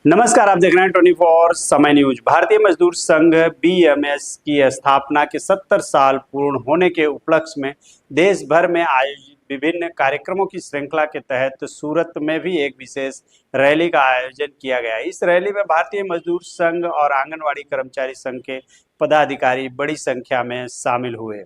नमस्कार, आप देख रहे हैं 24 समय न्यूज। भारतीय मजदूर संघ बीएमएस की स्थापना के 70 साल पूर्ण होने के उपलक्ष्य में देश भर में आयोजित विभिन्न कार्यक्रमों की श्रृंखला के तहत सूरत में भी एक विशेष रैली का आयोजन किया गया। इस रैली में भारतीय मजदूर संघ और आंगनवाड़ी कर्मचारी संघ के पदाधिकारी बड़ी संख्या में शामिल हुए।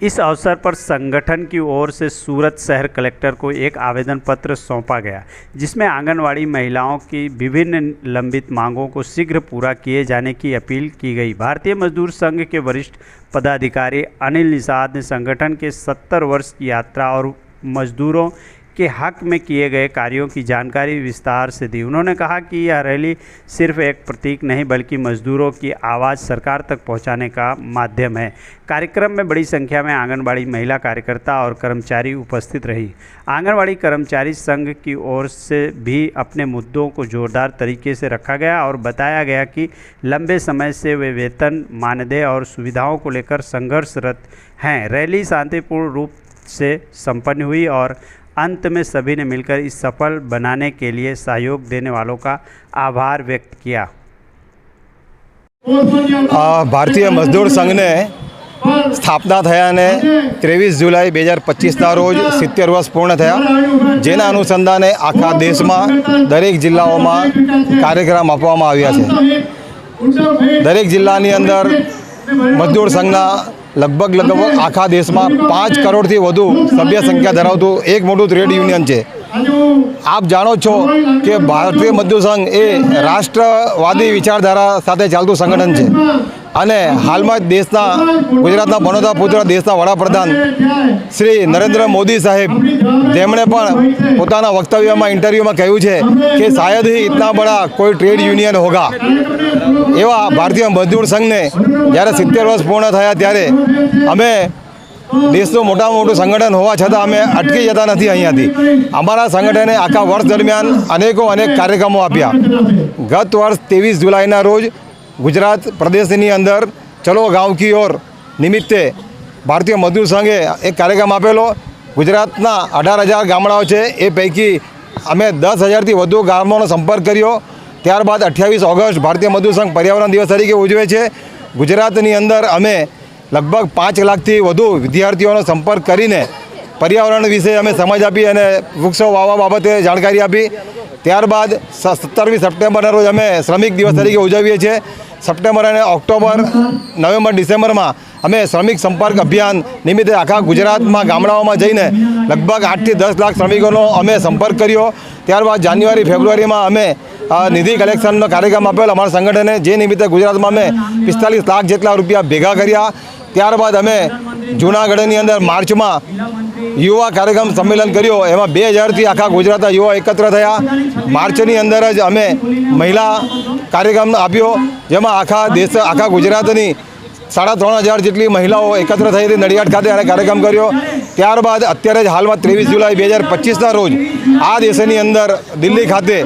इस अवसर पर संगठन की ओर से सूरत शहर कलेक्टर को एक आवेदन पत्र सौंपा गया, जिसमें आंगनवाड़ी महिलाओं की विभिन्न लंबित मांगों को शीघ्र पूरा किए जाने की अपील की गई। भारतीय मजदूर संघ के वरिष्ठ पदाधिकारी अनिल निषाद ने संगठन के 70 वर्ष की यात्रा और मजदूरों के हक में किए गए कार्यों की जानकारी विस्तार से दी। उन्होंने कहा कि यह रैली सिर्फ एक प्रतीक नहीं बल्कि मजदूरों की आवाज़ सरकार तक पहुंचाने का माध्यम है। कार्यक्रम में बड़ी संख्या में आंगनबाड़ी महिला कार्यकर्ता और कर्मचारी उपस्थित रही। आंगनबाड़ी कर्मचारी संघ की ओर से भी अपने मुद्दों को जोरदार तरीके से रखा गया और बताया गया कि लंबे समय से वे वेतन, मानदेय और सुविधाओं को लेकर संघर्षरत हैं। रैली शांतिपूर्ण रूप से संपन्न हुई और अंत में सभी ने मिलकर इस सफल बनाने के लिए सहयोग देने वालों का आभार व्यक्त किया। भारतीय मजदूर संघ ने स्थापना थया ने 23 जुलाई 2025 रोज 70 वर्ष पूर्ण थया, जेना अनुसंधाने आखा देश में दरेक जिल्लाओं में कार्यक्रम आपवामां आव्या छे। दरेक जिल्लानी अंदर मजदूर संघना लगभग आखा देश में 5 करोड़ थी वधु सभ्य संख्या धरावतुं एक मोटुं ट्रेड यूनियन है। आप जाणो छो कि भारतीय मजदूर संघ ए राष्ट्रवादी विचारधारा साथे चालतुं संगठन है અને હાલમાં દેશના ગુજરાતના ભણોતા પુત્ર દેશના વડાપ્રધાન શ્રી નરેન્દ્ર મોદી સાહેબ જેમણે પણ પોતાના વક્તવ્યમાં ઇન્ટરવ્યુમાં કહ્યું છે કે શાયદ ही इतना बड़ा कोई ट्रेड यूनियन होगा। એવા ભારતીય મજદૂર સંઘને જ્યારે 70 વર્ષ પૂર્ણ થયા ત્યારે અમે દેશનું મોટામાં મોટું સંગઠન હોવા છતાં અમે અટકી જતા નથી અહીંયાથી। અમારા સંગઠને આખા વર્ષ દરમિયાન અનેક કાર્યક્રમો આપ્યા। ગત વર્ષ 23 જુલાઈના રોજ गुजरात प्रदेशनी अंदर चलो गाँव की ओर निमित्ते भारतीय मजदूर संघे एक कार्यक्रम आपेलो। गुजरातना 18,000 गामडाओ छे, ए पैकी अमे 10,000 थी वधु गामोनो संपर्क कर्यो। त्यारबाद 28 ऑगस्ट भारतीय मजदूर संघ पर्यावरण दिवस तरीके उजवे छे। गुजरातनी अंदर अमे लगभग 5 लाख थी वधु विद्यार्थीओनो संपर्क करीने पर्यावरण विषे अमे समज आपी अने वृक्षो वाववा बाबते जाणकारी आपी। त्यारबाद 17મી સપ્ટેમ્બરના રોજ અમે શ્રમિક દિવસ તરીકે ઉજવીએ છીએ। સપ્ટેમ્બર અને ઓક્ટોબર, નવેમ્બર, ડિસેમ્બરમાં અમે શ્રમિક સંપર્ક અભિયાન નિમિત્તે આખા ગુજરાતમાં ગામડાઓમાં જઈને લગભગ 8 થી 10 લાખ શ્રમિકોનો અમે સંપર્ક કર્યો। ત્યારબાદ જાન્યુઆરી, ફેબ્રુઆરીમાં અમે નિધિ કલેક્શનનો કાર્યક્રમ આપેલો અમારા સંગઠને, જે નિમિત્તે ગુજરાતમાં અમે 45 લાખ જેટલા રૂપિયા ભેગા કર્યા। ત્યારબાદ અમે જૂનાગઢની અંદર માર્ચમાં युवा कार्यक्रम सम्मेलन कर्यो। एमां 2000 थी आखा गुजरातना युवा एकत्र थया। मार्चनी अंदर ज अमे महिला कार्यक्रम आप्यो, जेमां आखा देश आखा गुजरातनी 3,500 जेटली महिलाओं एकत्र थई नडियाद खाते आने कार्यक्रम कर्यो। त्यारबाद अत्यारे हाल में 23 जुलाई 2025 रोज आ देशनी अंदर दिल्ली खाते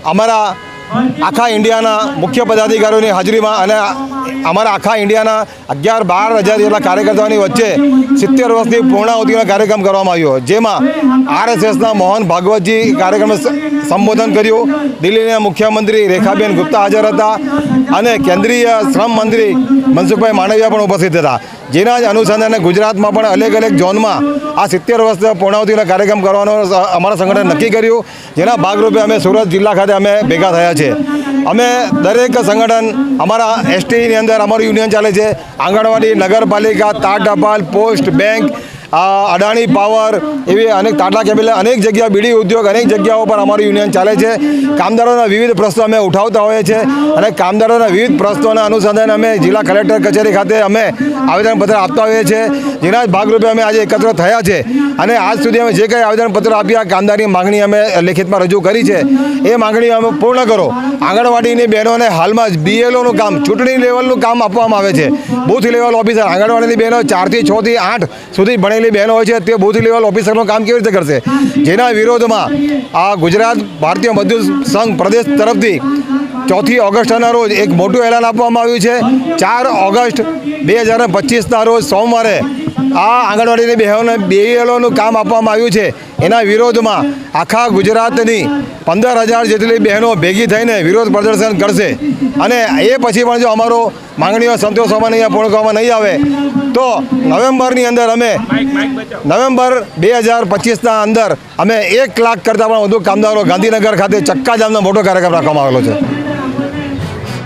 अमरा आखा इंडियाना मुख्य पदाधिकारीओं की हाजरी में अने अमरा आखा इंडियाना 11-12 हज़ार जेटला कार्यकर्ताओं वच्चे 70 वर्षनी पूर्णाहुतिनो कार्यक्रम करवामां आव्यो, जेमां RSSना मोहन भागवतजी कार्यक्रम संबोधन कर्युं। दिल्लीना मुख्यमंत्री रेखाबेन गुप्ता हाजर हता अने केंद्रीय श्रम मंत्री मनसुखभाई मांडविया पण उपस्थित हता। जेना ज अनुसंधाने गुजरातमां पण अलग झोनमां आ 70 वर्ष पूर्णाहुतिनो कार्यक्रम करवानो अमारा संगठन नक्की कर्युं, जेना भागरूपे अमे सूरत जिल्ला खाते अमे भेगा थया छे। अमे दरेक संगठन अमरा ST ની અંદર અમારું યુનિયન ચાલે છે। આંગણવાડી, નગરપાલિકા, તાર ટપાલ, પોસ્ટ, બેંક, અડાણી પાવર, એવી અનેક તાટલા કેબિલ, અનેક જગ્યા બીડી ઉદ્યોગ, અનેક જગ્યાઓ પર અમારું યુનિયન ચાલે છે। કામદારોના વિવિધ પ્રશ્નો અમે ઉઠાવતા હોઈએ છીએ અને કામદારોના વિવિધ પ્રશ્નોના અનુસંધાને અમે જિલ્લા કલેક્ટર કચેરી ખાતે અમે આવેદનપત્ર આપતા હોઈએ છીએ, જેના જ ભાગરૂપે અમે આજે એકત્ર થયા છે અને આજ સુધી અમે જે કંઈ આવેદનપત્ર આપ્યા, કામદારની માગણી અમે લેખિતમાં રજૂ કરી છે, એ માગણી અમે પૂર્ણ કરો। આંગણવાડીની બહેનોને હાલમાં જ BLOનું કામ, ચૂંટણી લેવલનું કામ આપવામાં આવે છે। બૂથ લેવલ ઓફિસર આંગણવાડીની બહેનો 4 થી 6 થી 8 સુધી ભણેલી બહેનો હોય છે, તે બૂથ લેવલ ઓફિસરનું કામ કેવી રીતે કરશે? જેના વિરોધમાં આ ગુજરાત ભારતીય મજદૂર સંઘ પ્રદેશ તરફથી 4 ઓગસ્ટના રોજ એક મોટું એલાન આપવામાં આવ્યું છે. 4 ઓગસ્ટ 2025ના રોજ સોમવારે આ આંગણવાડીની બહેનોને BELOનું કામ આપવામાં આવ્યું છે. એના વિરોધમાં આખા ગુજરાતની 15,000 જેટલી બહેનો ભેગી થઈને વિરોધ પ્રદર્શન કરશે. અને એ પછી પણ જો અમારો માંગણીઓ સંતોષવામાં નહીં પૂર્ણ કરવામાં નહીં આવે તો નવેમ્બરની અંદર નવેમ્બર 2025ના અંદર અમે 1 લાખ કરતાં પણ વધુ કામદારો ગાંધીનગર ખાતે ચક્કાજામનો મોટો કાર્યક્રમ રાખવામાં આવેલો છે.